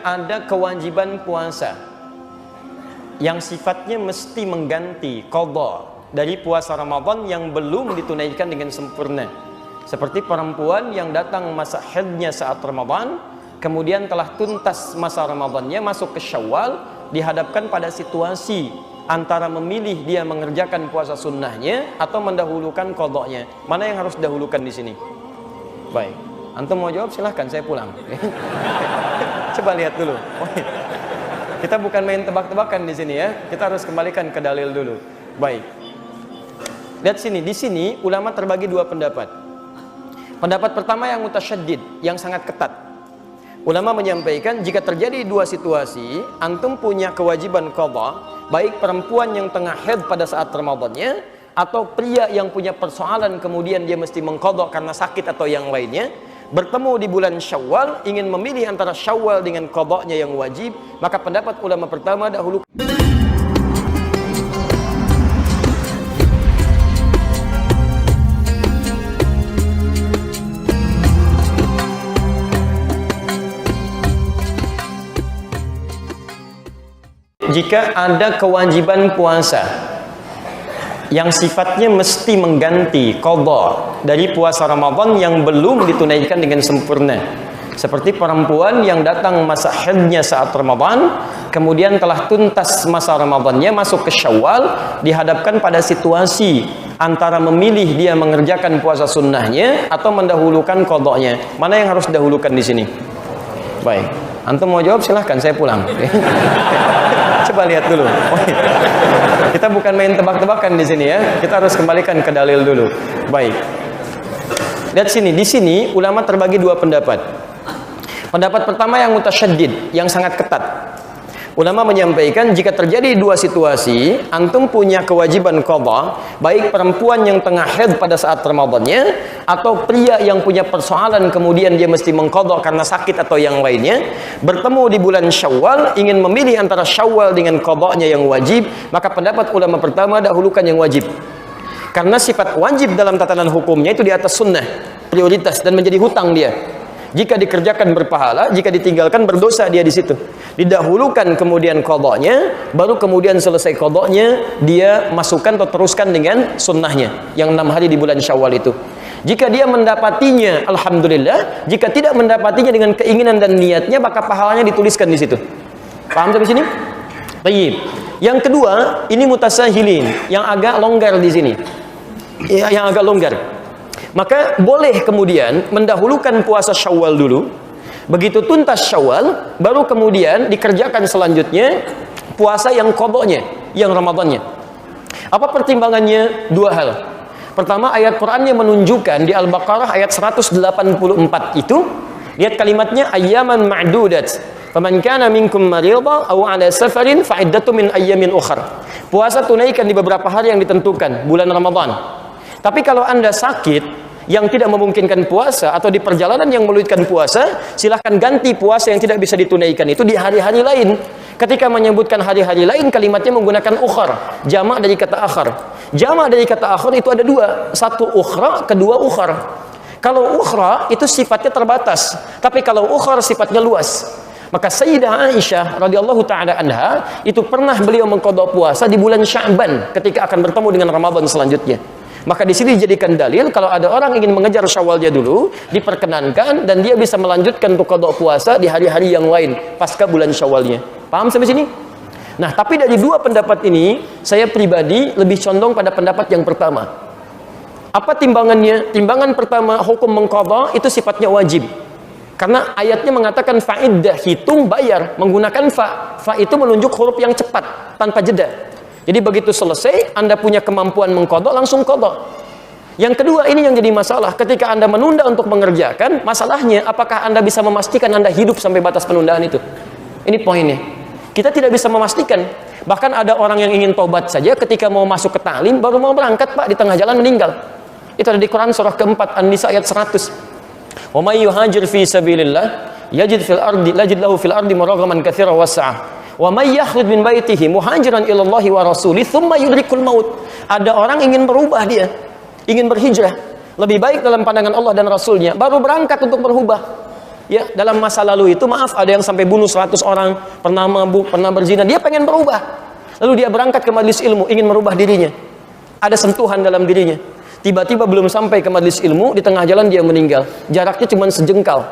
ada kewajiban puasa yang sifatnya mesti mengganti qadha dari puasa Ramadan yang belum ditunaikan dengan sempurna, seperti perempuan yang datang masa haidnya saat Ramadan, kemudian telah tuntas masa Ramadannya, masuk ke Syawal, dihadapkan pada situasi antara memilih dia mengerjakan puasa sunnahnya atau mendahulukan qadhanya. Mana yang harus didahulukan di sini? Baik, antum mau jawab silahkan, saya pulang. Coba lihat dulu. Kita bukan main tebak-tebakan di sini ya. Kita harus kembalikan ke dalil dulu. Baik. Lihat sini, di sini ulama terbagi dua pendapat. Pendapat pertama yang mutasyaddid, yang sangat ketat. Ulama menyampaikan jika terjadi dua situasi, antum punya kewajiban qadha, baik perempuan yang tengah haid pada saat Ramadannya atau pria yang punya persoalan kemudian dia mesti mengqadha karena sakit atau yang lainnya, bertemu di bulan Syawal, ingin memilih antara Syawal dengan qadhanya yang wajib, maka pendapat ulama pertama dahulu jika ada kewajiban puasa yang sifatnya mesti mengganti qadha dari puasa Ramadan yang belum ditunaikan dengan sempurna, seperti perempuan yang datang masa haidnya saat Ramadan, kemudian telah tuntas masa Ramadannya, masuk ke Syawal, dihadapkan pada situasi antara memilih dia mengerjakan puasa sunnahnya atau mendahulukan qadhanya. Mana yang harus didahulukan di sini? Baik, antum mau jawab silahkan, saya pulang. Coba lihat dulu. Kita bukan main tebak-tebakan di sini ya. Kita harus kembalikan ke dalil dulu. Baik. Lihat sini, di sini ulama terbagi dua pendapat. Pendapat pertama yang mutasyaddid, yang sangat ketat. Ulama menyampaikan jika terjadi dua situasi, antum punya kewajiban qadha, baik perempuan yang tengah haid pada saat Ramadannya atau pria yang punya persoalan kemudian dia mesti mengqadha karena sakit atau yang lainnya, bertemu di bulan Syawal, ingin memilih antara Syawal dengan qadhanya yang wajib, maka pendapat ulama pertama dahulukan yang wajib. Karena sifat wajib dalam tatanan hukumnya itu di atas sunnah, prioritas, dan menjadi hutang dia. Jika dikerjakan berpahala, jika ditinggalkan berdosa dia di situ. Didahulukan kemudian qadhanya, baru kemudian selesai qadhanya dia masukkan atau teruskan dengan sunnahnya yang 6 hari di bulan Syawal itu. Jika dia mendapatinya, alhamdulillah. Jika tidak mendapatinya dengan keinginan dan niatnya, maka pahalanya dituliskan di situ. Paham sampai sini? Baik. Yang kedua, ini mutasahilin, yang agak longgar di sini. Ya, yang agak longgar. Maka boleh kemudian mendahulukan puasa Syawal dulu. Begitu tuntas Syawal, baru kemudian dikerjakan selanjutnya puasa yang qadhanya, yang Ramadannya. Apa pertimbangannya? Dua hal. Pertama, ayat Qur'annya menunjukkan di Al-Baqarah ayat 184 itu, lihat kalimatnya ayyaman ma'dudat. Faman kana minkum maridha aw 'ala safarin fa iddatun min ayyamin ukhra. Puasa tunaikan di beberapa hari yang ditentukan, bulan Ramadan. Tapi kalau Anda sakit yang tidak memungkinkan puasa atau di perjalanan yang menyulitkan puasa, silahkan ganti puasa yang tidak bisa ditunaikan itu di hari-hari lain. Ketika menyebutkan hari-hari lain, kalimatnya menggunakan ukhar, jamak dari kata akhar. Jamak dari kata akhar itu ada dua, satu ukhra, kedua ukhar. Kalau ukhra itu sifatnya terbatas, tapi kalau ukhar sifatnya luas. Maka Sayyidah Aisyah radhiyallahu taala anha itu pernah beliau mengqadha puasa di bulan Sya'ban ketika akan bertemu dengan Ramadan selanjutnya. Maka di sini dijadikan dalil kalau ada orang ingin mengejar Syawalnya dulu, diperkenankan dan dia bisa melanjutkan untuk qadha puasa di hari-hari yang lain pasca bulan Syawalnya. Paham sampai sini? Nah, tapi dari dua pendapat ini, saya pribadi lebih condong pada pendapat yang pertama. Apa timbangannya? Timbangan pertama, hukum mengqadha itu sifatnya wajib. Karena ayatnya mengatakan fa'iddah, hitung bayar, menggunakan fa. Fa itu menunjuk huruf yang cepat tanpa jeda. Jadi begitu selesai, Anda punya kemampuan mengqadha, langsung qadha. Yang kedua, ini yang jadi masalah. Ketika Anda menunda untuk mengerjakan, masalahnya apakah Anda bisa memastikan Anda hidup sampai batas penundaan itu? Ini poinnya. Kita tidak bisa memastikan. Bahkan ada orang yang ingin taubat saja ketika mau masuk ke ta'lim, baru mau berangkat, Pak, di tengah jalan meninggal. Itu ada di Quran surah keempat, An-Nisa ayat 100. Wa may yuhajir fi sabilillah yajid lahu fil ardi muraghaman katsiran was'ah. Wa may yakhruj min baitihi muhajiran ila Allah wa rasulih thumma yudrikul maut. Ada orang ingin berubah dia, ingin berhijrah, lebih baik dalam pandangan Allah dan Rasulnya, baru berangkat untuk berubah. ya dalam masa lalu itu, maaf, ada yang sampai bunuh 100 orang, pernah mabuk, pernah berzina, dia pengen berubah. Lalu dia berangkat ke majelis ilmu, ingin merubah dirinya. Ada sentuhan dalam dirinya. Tiba-tiba belum sampai ke majelis ilmu, di tengah jalan dia meninggal. Jaraknya cuma sejengkal.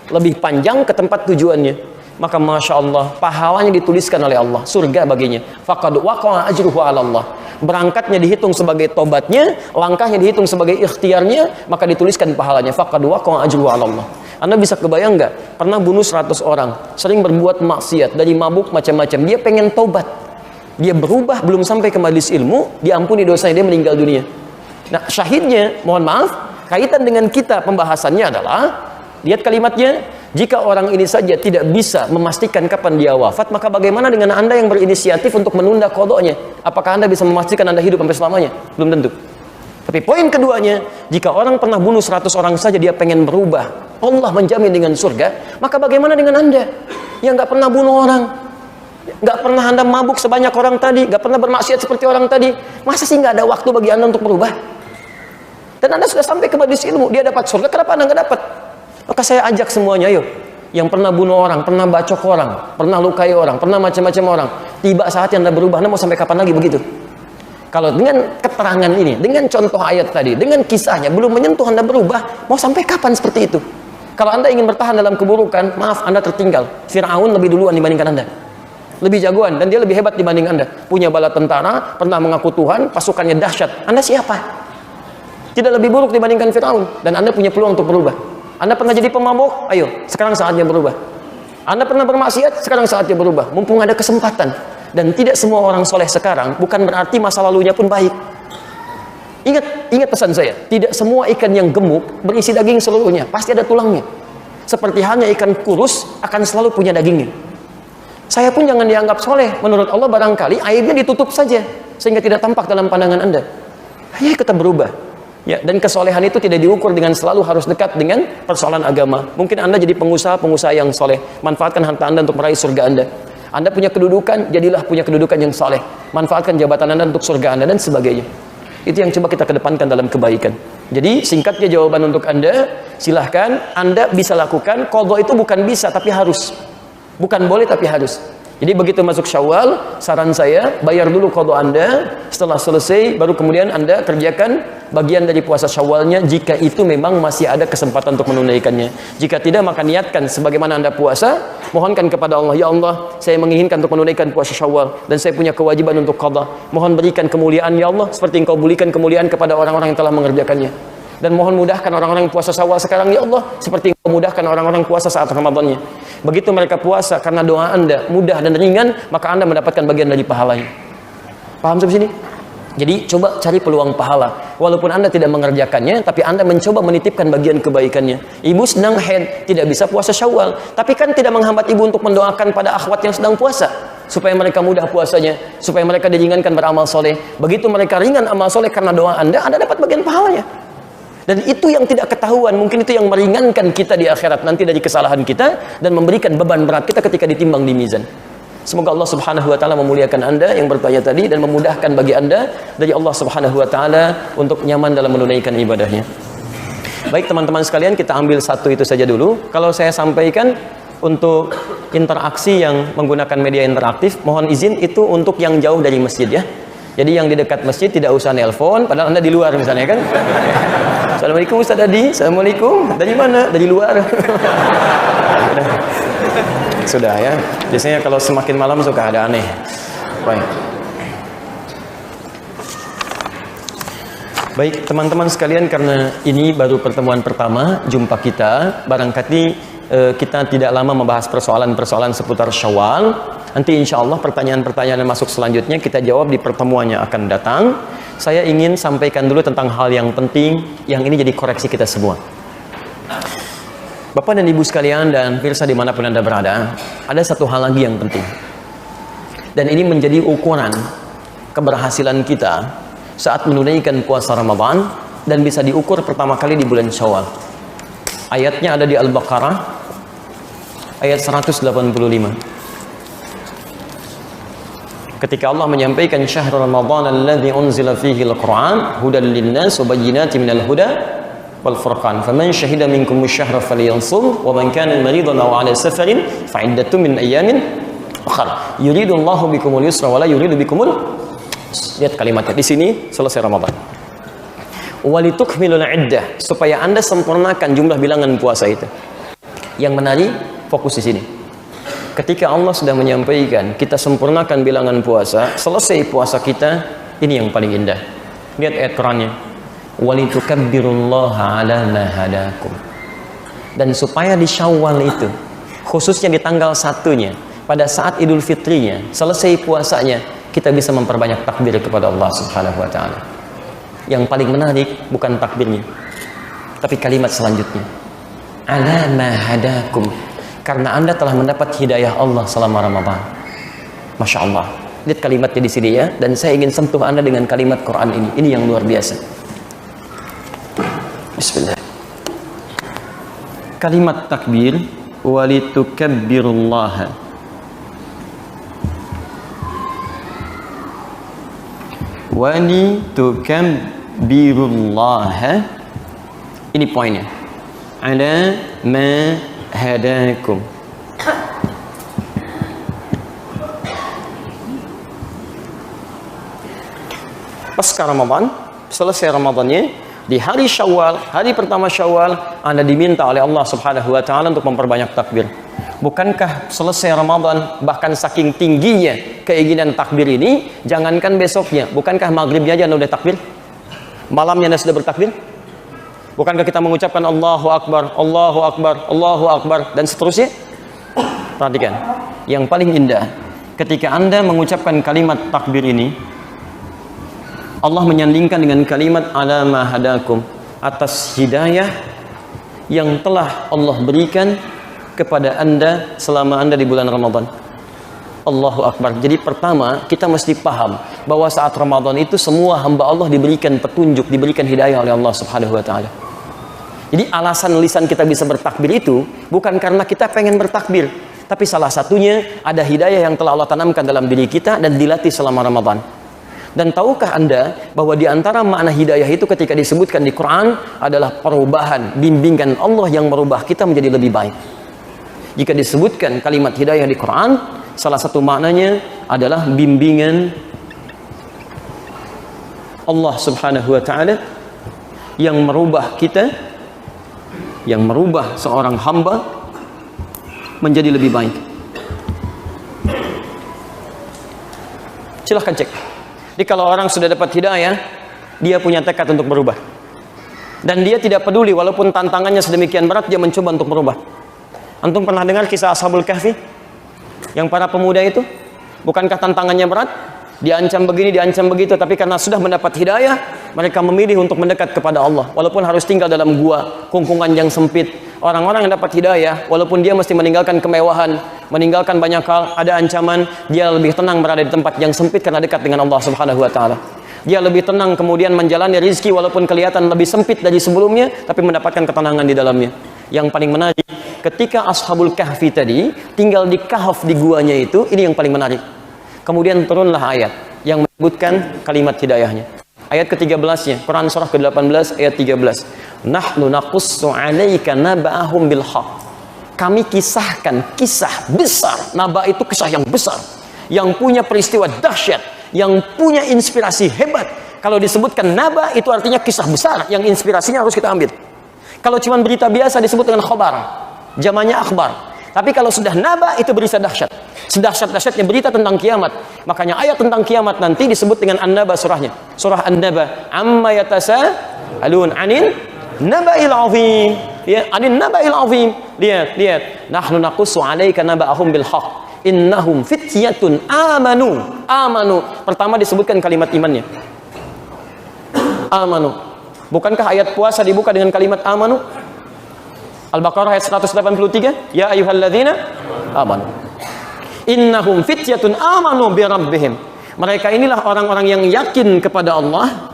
Lebih panjang ke tempat tujuannya. Maka Masya Allah, pahalanya dituliskan oleh Allah, surga baginya. Faqad waqa'a ajruhu 'ala Allah. Berangkatnya dihitung sebagai tobatnya, langkahnya dihitung sebagai ikhtiarnya, maka dituliskan pahalanya. Faqad waqa'a ajruhu 'ala Allah. Anda bisa kebayang nggak? Pernah bunuh 100 orang, sering berbuat maksiat, dari mabuk macam-macam. Dia pengen tobat. Dia berubah, belum sampai ke majelis ilmu, diampuni dosanya, dia meninggal dunia. Nah, syahidnya, mohon maaf, kaitan dengan kita pembahasannya adalah, lihat kalimatnya, jika orang ini saja tidak bisa memastikan kapan dia wafat, maka bagaimana dengan Anda yang berinisiatif untuk menunda qadanya? Apakah Anda bisa memastikan Anda hidup sampai selamanya? Belum tentu. Tapi poin keduanya, jika orang pernah bunuh 100 orang saja dia pengen berubah, Allah menjamin dengan surga, maka bagaimana dengan Anda yang nggak pernah bunuh orang, nggak pernah Anda mabuk sebanyak orang tadi, nggak pernah bermaksiat seperti orang tadi? Masa sih nggak ada waktu bagi Anda untuk berubah? Dan Anda sudah sampai ke majelis ilmu, dia dapat surga, kenapa Anda nggak dapat? Maka saya ajak semuanya, ayo, yang pernah bunuh orang, pernah bacok orang, pernah lukai orang, pernah macam-macam orang, tiba saatnya Anda berubah. Anda mau sampai kapan lagi begitu? Kalau dengan keterangan ini, dengan contoh ayat tadi, dengan kisahnya belum menyentuh Anda berubah, mau sampai kapan seperti itu? Kalau Anda ingin bertahan dalam keburukan, maaf, Anda tertinggal. Fir'aun lebih duluan dibandingkan Anda, lebih jagoan, dan dia lebih hebat dibanding Anda. Punya bala tentara, pernah mengaku Tuhan, pasukannya dahsyat. Anda siapa? Tidak lebih buruk dibandingkan Fir'aun, dan Anda punya peluang untuk berubah. Anda pernah jadi pemabuk? Ayo, sekarang saatnya berubah. Anda pernah bermaksiat? Sekarang saatnya berubah. Mumpung ada kesempatan. Dan tidak semua orang soleh sekarang, bukan berarti masa lalunya pun baik. Ingat pesan saya. Tidak semua ikan yang gemuk berisi daging seluruhnya. Pasti ada tulangnya. Seperti halnya ikan kurus akan selalu punya dagingnya. Saya pun jangan dianggap soleh. Menurut Allah barangkali aibnya ditutup saja, sehingga tidak tampak dalam pandangan Anda. Hanya kita berubah. Ya, dan kesolehan itu tidak diukur dengan selalu harus dekat dengan persoalan agama. Mungkin Anda jadi pengusaha yang soleh, manfaatkan harta Anda untuk meraih surga Anda. Anda punya kedudukan, jadilah punya kedudukan yang soleh, manfaatkan jabatan Anda untuk surga Anda, dan sebagainya. Itu yang coba kita kedepankan dalam kebaikan. Jadi singkatnya jawaban untuk Anda, silahkan Anda bisa lakukan. Qadha itu bukan bisa tapi harus, bukan boleh tapi harus. Jadi begitu masuk Syawal, saran saya, bayar dulu qadha Anda. Setelah selesai, baru kemudian Anda kerjakan bagian dari puasa Syawalnya, jika itu memang masih ada kesempatan untuk menunaikannya. Jika tidak, maka niatkan sebagaimana Anda puasa, mohonkan kepada Allah, ya Allah, saya menginginkan untuk menunaikan puasa Syawal, dan saya punya kewajiban untuk qadha. Mohon berikan kemuliaan, ya Allah, seperti Engkau berikan kemuliaan kepada orang-orang yang telah mengerjakannya. Dan mohon mudahkan orang-orang yang puasa Syawal sekarang, ya Allah, seperti Engkau mudahkan orang-orang puasa saat Ramadannya. Begitu mereka puasa karena doa Anda mudah dan ringan, maka Anda mendapatkan bagian dari pahalanya. Paham sampai sini? Jadi coba cari peluang pahala. Walaupun Anda tidak mengerjakannya, tapi Anda mencoba menitipkan bagian kebaikannya. Ibu sedang haid, tidak bisa puasa Syawal, tapi kan tidak menghambat ibu untuk mendoakan pada akhwat yang sedang puasa, supaya mereka mudah puasanya, supaya mereka diringankan beramal soleh. Begitu mereka ringan amal soleh karena doa Anda dapat bagian pahalanya. Dan itu yang tidak ketahuan, mungkin itu yang meringankan kita di akhirat nanti dari kesalahan kita, dan memberikan beban berat kita ketika ditimbang di mizan. Semoga Allah Subhanahu wa taala memuliakan Anda yang bertanya tadi, dan memudahkan bagi Anda dari Allah Subhanahu wa taala untuk nyaman dalam menunaikan ibadahnya. Baik teman-teman sekalian, kita ambil satu itu saja dulu. Kalau saya sampaikan untuk interaksi yang menggunakan media interaktif, mohon izin itu untuk yang jauh dari masjid ya. Jadi yang di dekat masjid tidak usah nelpon, padahal Anda di luar misalnya kan. Assalamualaikum Ustaz Adi. Assalamualaikum. Dari mana? Dari luar. Sudah ya. Biasanya kalau semakin malam suka ada aneh. Baik. Baik teman-teman sekalian, karena ini baru pertemuan pertama jumpa kita, barangkali kita tidak lama membahas persoalan-persoalan seputar Syawal. Nanti insya Allah pertanyaan-pertanyaan yang masuk selanjutnya kita jawab di pertemuan yang akan datang. Saya ingin sampaikan dulu tentang hal yang penting, yang ini jadi koreksi kita semua. Bapak dan Ibu sekalian dan pemirsa dimanapun Anda berada, ada satu hal lagi yang penting. Dan ini menjadi ukuran keberhasilan kita saat menunaikan puasa Ramadan, dan bisa diukur pertama kali di bulan Syawal. Ayatnya ada di Al-Baqarah, ayat 185. Ketika Allah menyampaikan syahrul Ramadan alladzi unzila fihi al-Qur'an hudan lin-nas wa bayyinatin minal huda wal furqan. Faman syahida minkum asy-syahra falyansum wa man kana maridan aw 'ala safarin fa 'iddatun min ayyamin ukhra. Yuridullahu bikumul yusra wa la yuridu bikumul. Lihat kalimatnya di sini, selesai Ramadan. Walitukmilul 'iddah, supaya Anda sempurnakan jumlah bilangan puasa itu. Yang menarik fokus di sini. Ketika Allah sudah menyampaikan kita sempurnakan bilangan puasa, selesai puasa kita, ini yang paling indah. Lihat ayat Qur'annya. Walitukabbirullaha 'ala ma hadakum. Dan supaya di Syawal itu, khususnya di tanggal 1-nya, pada saat Idul Fitrinya, selesai puasanya, kita bisa memperbanyak takbir kepada Allah Subhanahu wa taala. Yang paling menarik bukan takbirnya, tapi kalimat selanjutnya. 'Ala ma hadakum. Karena Anda telah mendapat hidayah Allah selama Ramadan. Masya Allah. Lihat kalimatnya di sini ya, dan saya ingin sentuh Anda dengan kalimat Quran ini. Ini yang luar biasa. Bismillah. Kalimat takbir, walitukabbirullaha. Walitukabbirullaha. Ini poinnya. Ala ma hadakum. Pasca Ramadan, selesai Ramadannya, di hari Syawal, hari pertama Syawal, Anda diminta oleh Allah Subhanahu wa taala untuk memperbanyak takbir. Bukankah selesai Ramadan, bahkan saking tingginya keinginan takbir ini, jangankan besoknya, bukankah maghribnya aja Anda udah takbir? Malamnya Anda sudah bertakbir? Bukankah kita mengucapkan Allahu Akbar, Allahu Akbar, Allahu Akbar, dan seterusnya? Perhatikan, yang paling indah, ketika Anda mengucapkan kalimat takbir ini, Allah menyandingkan dengan kalimat ala ma hadakum, atas hidayah yang telah Allah berikan kepada Anda selama Anda di bulan Ramadan. Allahu Akbar. Jadi pertama, kita mesti paham bahwa saat Ramadan itu semua hamba Allah diberikan petunjuk, diberikan hidayah oleh Allah Subhanahu wa taala. Jadi alasan lisan kita bisa bertakbir itu bukan karena kita pengen bertakbir, tapi salah satunya ada hidayah yang telah Allah tanamkan dalam diri kita dan dilatih selama Ramadan. Dan tahukah Anda bahwa di antara makna hidayah itu ketika disebutkan di Quran adalah perubahan, bimbingan Allah yang merubah kita menjadi lebih baik. Jika disebutkan kalimat hidayah di Quran, salah satu maknanya adalah bimbingan Allah Subhanahu wa taala yang merubah kita, yang merubah seorang hamba menjadi lebih baik. Silahkan cek. Jadi kalau orang sudah dapat hidayah, dia punya tekad untuk berubah. Dan dia tidak peduli walaupun tantangannya sedemikian berat, dia mencoba untuk berubah. Antum pernah dengar kisah Ashabul Kahfi? Yang para pemuda itu, bukankah tantangannya berat? Diancam begini, diancam begitu, tapi karena sudah mendapat hidayah, mereka memilih untuk mendekat kepada Allah. Walaupun harus tinggal dalam gua, kungkungan yang sempit. Orang-orang yang dapat hidayah, walaupun dia mesti meninggalkan kemewahan, meninggalkan banyak hal, ada ancaman, dia lebih tenang berada di tempat yang sempit karena dekat dengan Allah Subhanahu wa taala. Dia lebih tenang kemudian menjalani rezeki walaupun kelihatan lebih sempit dari sebelumnya, tapi mendapatkan ketenangan di dalamnya. Yang paling menarik, ketika Ashabul Kahfi tadi tinggal di kahf di guanya itu, ini yang paling menarik. Kemudian turunlah ayat yang menyebutkan kalimat hidayahnya. Ayat ke-13-nya, Quran surah ke-18 ayat 13. Nahnu naqussu 'alaika naba'ahum bil haqq. Kami kisahkan kisah besar. Naba itu kisah yang besar, yang punya peristiwa dahsyat, yang punya inspirasi hebat. Kalau disebutkan naba itu artinya kisah besar yang inspirasinya harus kita ambil. Kalau cuma berita biasa disebut dengan khobar, zamannya akhbar. Tapi kalau sudah naba itu berita dahsyat. Sedahsyat-dahsyatnya berita tentang kiamat. Makanya ayat tentang kiamat nanti disebut dengan An-Naba surahnya. Surah An-Naba. Amma yatasa'alun 'anil naba'il 'azim. Ya, 'anil naba'il 'azim. Lihat. Nahnu naqussu 'alaika naba'ahum bil haqq. Innahum fityatun amanu. Pertama disebutkan kalimat imannya. Amanu. Bukankah ayat puasa dibuka dengan kalimat amanu? Al-Baqarah ayat 183. Ya ayyuhalladzina amanu. Innahum fityatun amanu bi rabbihim. Mereka inilah orang-orang yang yakin kepada Allah.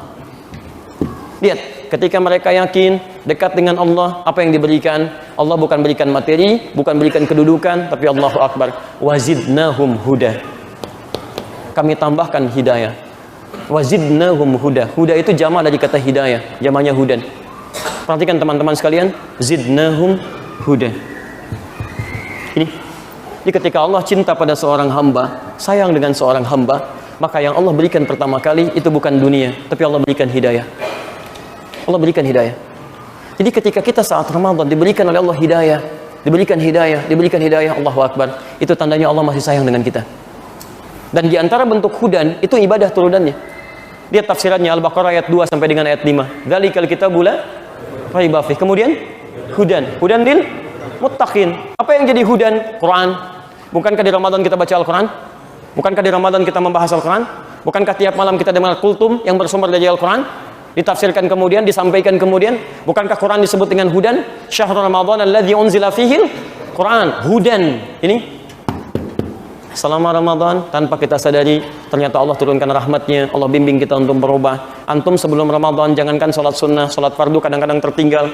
Lihat, ketika mereka yakin dekat dengan Allah, apa yang diberikan? Allah bukan berikan materi, bukan berikan kedudukan, tapi Allahu Akbar, wazidnahum huda. Kami tambahkan hidayah. Wazidnahum huda. Huda itu jama' dari kata hidayah, jamanya hudan. Perhatikan teman-teman sekalian, zidnahum huda. Ini ketika Allah cinta pada seorang hamba, sayang dengan seorang hamba, maka yang Allah berikan pertama kali itu bukan dunia, tapi Allah berikan hidayah. Allah berikan hidayah. Jadi ketika kita saat Ramadan diberikan oleh Allah hidayah, diberikan hidayah, Allahu Akbar, itu tandanya Allah masih sayang dengan kita. Dan di antara bentuk hudan itu ibadah turunannya. Lihat tafsirannya Al-Baqarah ayat 2 sampai dengan ayat 5. Dzalikal kitabul la raiba fih. Kemudian hudan lil muttaqin. Apa yang jadi hudan? Quran. Bukankah di Ramadan kita baca Al-Quran? Bukankah di Ramadan kita membahas Al-Quran? Bukankah tiap malam kita dengar kultum yang bersumber dari Al-Quran? Ditafsirkan kemudian, disampaikan kemudian. Bukankah Quran disebut dengan hudan? Syahrul Ramadan alladzi unzila fihil Quran. Hudan. Ini selama Ramadan, tanpa kita sadari, ternyata Allah turunkan rahmatnya, Allah bimbing kita untuk berubah. Antum sebelum Ramadan, jangankan sholat sunnah, sholat fardu kadang-kadang tertinggal,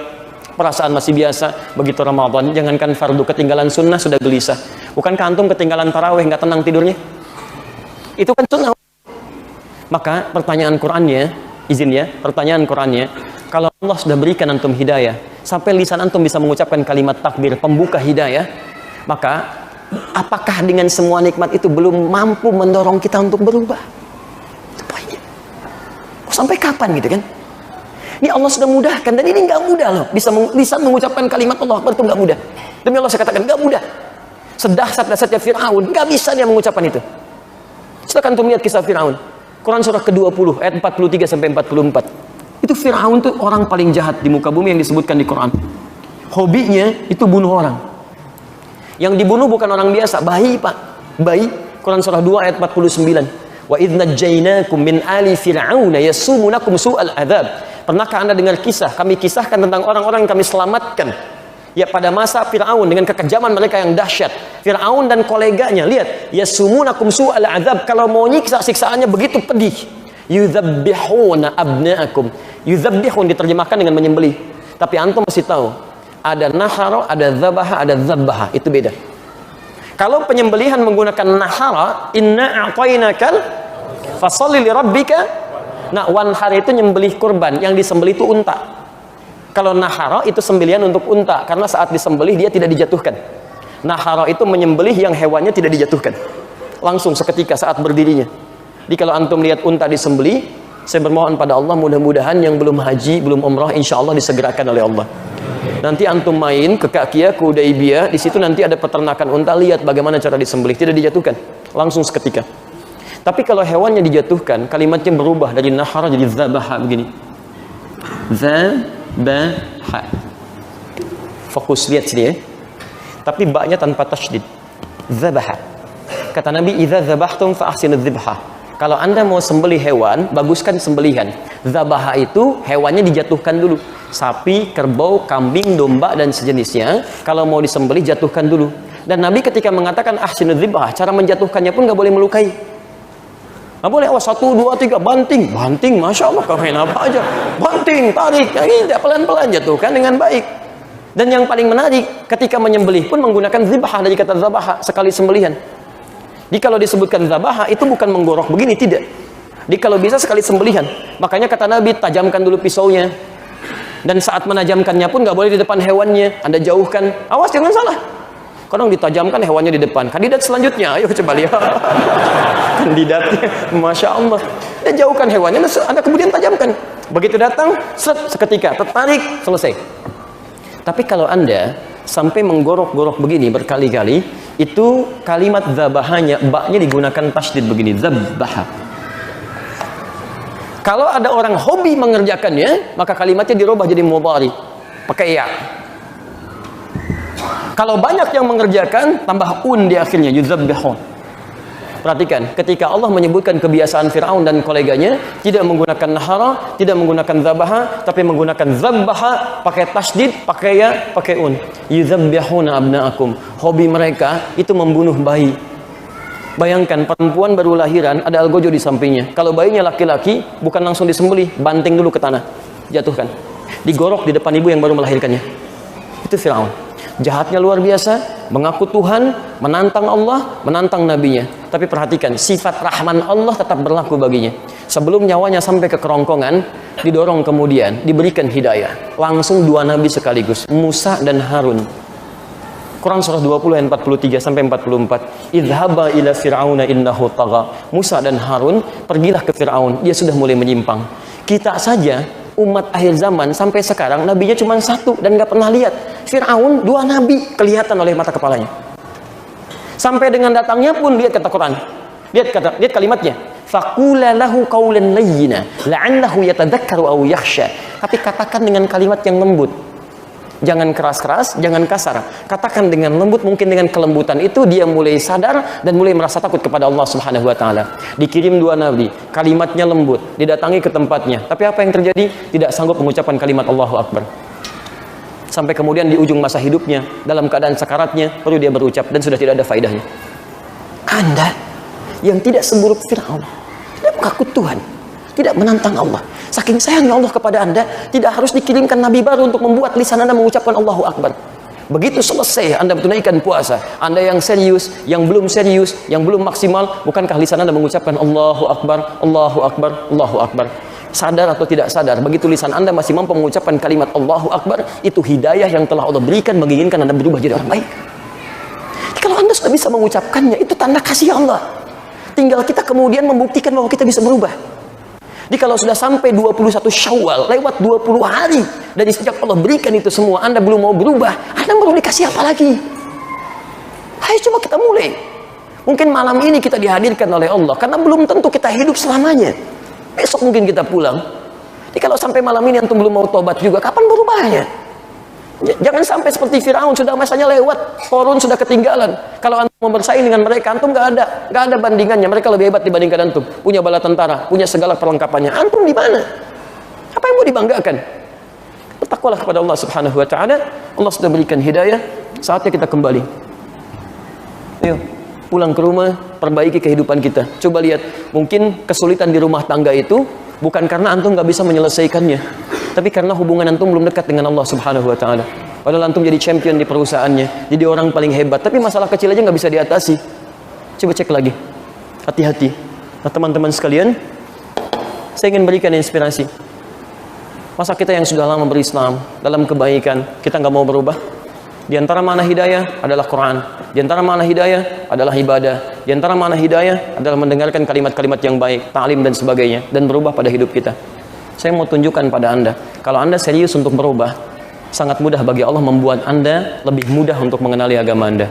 perasaan masih biasa. Begitu Ramadan, jangankan fardu, ketinggalan sunnah sudah gelisah. Bukankah antum ketinggalan tarawih, nggak tenang tidurnya? Itu kan sunnah. Maka pertanyaan Qur'annya, izin ya, pertanyaan Qur'annya, kalau Allah sudah berikan antum hidayah, sampai lisan antum bisa mengucapkan kalimat takbir, pembuka hidayah, maka apakah dengan semua nikmat itu belum mampu mendorong kita untuk berubah? Itu poinnya. Sampai kapan gitu kan? Ini Allah sudah mudahkan, dan ini nggak mudah loh. Bisa mengucapkan kalimat Allah Akbar itu nggak mudah. Demi Allah saya katakan nggak mudah. Sedahsyat-dahsyatnya Fir'aun, nggak bisa dia mengucapkan itu. Silakan tuh lihat kisah Fir'aun. Quran surah ke-20 ayat 43 sampai 44. Itu Fir'aun tuh orang paling jahat di muka bumi yang disebutkan di Quran. Hobinya itu bunuh orang. Yang dibunuh bukan orang biasa, bayi pak, bayi. Quran surah 2 ayat 49. Wa idh najjaynakum min ali fir'auna yasumunakum su'al adzab. Pernahkah anda dengar kisah? Kami kisahkan tentang orang-orang yang kami selamatkan. Ya pada masa Fir'aun dengan kekejaman mereka yang dahsyat. Fir'aun dan koleganya, lihat, yasumunakum su'al adzab. Kalau mau nyiksa, siksaannya begitu pedih. Yudzabbihuna abna'akum. Yudzabbihun diterjemahkan dengan menyembelih. Tapi antum masih tahu, ada nahara, ada dzabaha, ada dzabbaha. Itu beda. Kalau penyembelihan menggunakan nahara, inna a'tainakal fasholli li rabbika. Nah, wanhar itu nyembelih kurban, yang disembelih itu unta. Kalau nahara itu sembelihan untuk unta, karena saat disembelih dia tidak dijatuhkan. Nahara itu menyembelih yang hewannya tidak dijatuhkan, langsung seketika saat berdirinya. Jadi kalau antum lihat unta disembelih, saya bermohon pada Allah mudah-mudahan yang belum haji, belum umrah, insya Allah disegerakan oleh Allah. Nanti antum main ke Kakia, ke Hudaibiyah, di situ nanti ada peternakan unta, lihat bagaimana cara disembelih, tidak dijatuhkan, langsung seketika. Tapi kalau hewannya dijatuhkan, kalimatnya berubah dari nahara jadi dzabaha begini. Dzabaha. Fokus lihat sini ya. Tapi baknya tanpa tasydid. Dzabaha. Kata Nabi, "Idza dzabahtum fa ahsinu dzibha." Kalau anda mau sembelih hewan, baguskan sembelihan. Dzabaha itu hewannya dijatuhkan dulu. Sapi, kerbau, kambing, domba, dan sejenisnya. Kalau mau disembelih, jatuhkan dulu. Dan Nabi ketika mengatakan ahsinu dzibha, cara menjatuhkannya pun nggak boleh melukai. Nggak boleh, 1, 2, 3, banting. Banting, Masya Allah, kau main apa aja. Banting, tarik, ya tidak, pelan-pelan jatuhkan dengan baik. Dan yang paling menarik, ketika menyembelih pun menggunakan dzibha dari kata dzabaha, sekali sembelihan. Jadi kalau disebutkan dzabaha, itu bukan menggorok begini, tidak. Jadi kalau bisa sekali sembelihan. Makanya kata Nabi, tajamkan dulu pisaunya. Dan saat menajamkannya pun nggak boleh di depan hewannya. Anda jauhkan, awas jangan salah. Kadang ditajamkan hewannya di depan. Kandidat selanjutnya, ayo coba lihat. Kandidatnya, Masya Allah. Dan jauhkan hewannya, Anda kemudian tajamkan. Begitu datang, seketika, tertarik, selesai. Tapi kalau Anda sampai menggorok-gorok begini berkali-kali, itu kalimat dzabahanya, baknya digunakan tasydid begini, dzabbaha. Kalau ada orang hobi mengerjakannya, maka kalimatnya dirubah jadi mudhari, pakai ya. Kalau banyak yang mengerjakan, tambah di akhirnya, yudzabbihun. Perhatikan, ketika Allah menyebutkan kebiasaan Fir'aun dan koleganya, tidak menggunakan nahara, tidak menggunakan dzabaha, tapi menggunakan dzabbaha, pakai tasydid, pakai ya, pakai yudzabbihuna abna'akum. Hobi mereka itu membunuh bayi. Bayangkan, perempuan baru lahiran, ada algojo di sampingnya. Kalau bayinya laki-laki, bukan langsung disembelih, banting dulu ke tanah, jatuhkan. Digorok di depan ibu yang baru melahirkannya. Itu Fir'aun. Jahatnya luar biasa, mengaku Tuhan, menantang Allah, menantang nabinya. Tapi perhatikan, sifat Rahman Allah tetap berlaku baginya. Sebelum nyawanya sampai ke kerongkongan, didorong kemudian, diberikan hidayah. Langsung dua nabi sekaligus, Musa dan Harun. Quran surah 20 ayat 43 sampai 44. Idhaba ila fir'auna innahu tagha. Musa dan Harun pergilah ke Firaun, dia sudah mulai menyimpang. Kita saja umat akhir zaman sampai sekarang nabinya cuma satu dan nggak pernah lihat. Firaun dua nabi kelihatan oleh mata kepalanya. Sampai dengan datangnya pun lihat kata Quran. Lihat kalimatnya. Faqula lahu qawlan layyina la'allahu yatadhakkaru aw yakhsha. Tapi katakan dengan kalimat yang lembut. Jangan keras-keras, jangan kasar. Katakan dengan lembut, mungkin dengan kelembutan itu dia mulai sadar dan mulai merasa takut kepada Allah Subhanahu wa taala. Dikirim dua nabi, kalimatnya lembut, didatangi ke tempatnya. Tapi apa yang terjadi? Tidak sanggup mengucapkan kalimat Allahu Akbar. Sampai kemudian di ujung masa hidupnya, dalam keadaan sakaratnya, baru dia berucap dan sudah tidak ada faedahnya. Anda yang tidak seburuk Firaun, tidak mengaku Tuhan, tidak menantang Allah. Saking sayangnya Allah kepada Anda, tidak harus dikirimkan nabi baru untuk membuat lisan Anda mengucapkan Allahu Akbar. Begitu selesai Anda menunaikan puasa, Anda yang serius, yang belum serius, yang belum maksimal, bukankah lisan Anda mengucapkan Allahu Akbar, Allahu Akbar, Allahu Akbar? Sadar atau tidak sadar, begitu lisan Anda masih mampu mengucapkan kalimat Allahu Akbar, itu hidayah yang telah Allah berikan menginginkan Anda berubah jadi orang baik. Kalau Anda sudah bisa mengucapkannya, itu tanda kasih Allah. Tinggal kita kemudian membuktikan bahwa kita bisa berubah. Jadi kalau sudah sampai 21 Syawal, lewat 20 hari dari sejak Allah berikan itu semua, Anda belum mau berubah, Anda baru dikasih apa lagi? Ayo coba kita mulai. Mungkin malam ini kita dihadirkan oleh Allah, karena belum tentu kita hidup selamanya. Besok mungkin kita pulang. Jadi kalau sampai malam ini antum belum mau tobat juga, kapan berubahnya? Jangan sampai seperti Firaun, sudah masanya lewat, Korun sudah ketinggalan. Kalau antum mau bersaing dengan mereka, antum nggak ada bandingannya. Mereka lebih hebat dibandingkan antum. Punya bala tentara, punya segala perlengkapannya. Antum di mana? Apa yang mau dibanggakan? Bertakwalah kepada Allah Subhanahu wa taala. Allah sudah berikan hidayah, saatnya kita kembali. Ayo, pulang ke rumah, perbaiki kehidupan kita. Coba lihat, mungkin kesulitan di rumah tangga itu bukan karena antum nggak bisa menyelesaikannya, tapi karena hubungan antum belum dekat dengan Allah Subhanahu wa taala. Padahal antum jadi champion di perusahaannya, jadi orang paling hebat, tapi masalah kecil aja nggak bisa diatasi. Coba cek lagi. Hati-hati. Nah, teman-teman sekalian, saya ingin berikan inspirasi. Masa kita yang sudah lama berislam, dalam kebaikan, kita nggak mau berubah? Di antara mana hidayah adalah Quran. Di antara mana hidayah adalah ibadah. Di antara mana hidayah adalah mendengarkan kalimat-kalimat yang baik, ta'lim dan sebagainya, dan berubah pada hidup kita. Saya mau tunjukkan pada Anda, kalau Anda serius untuk berubah, sangat mudah bagi Allah membuat Anda lebih mudah untuk mengenali agama Anda.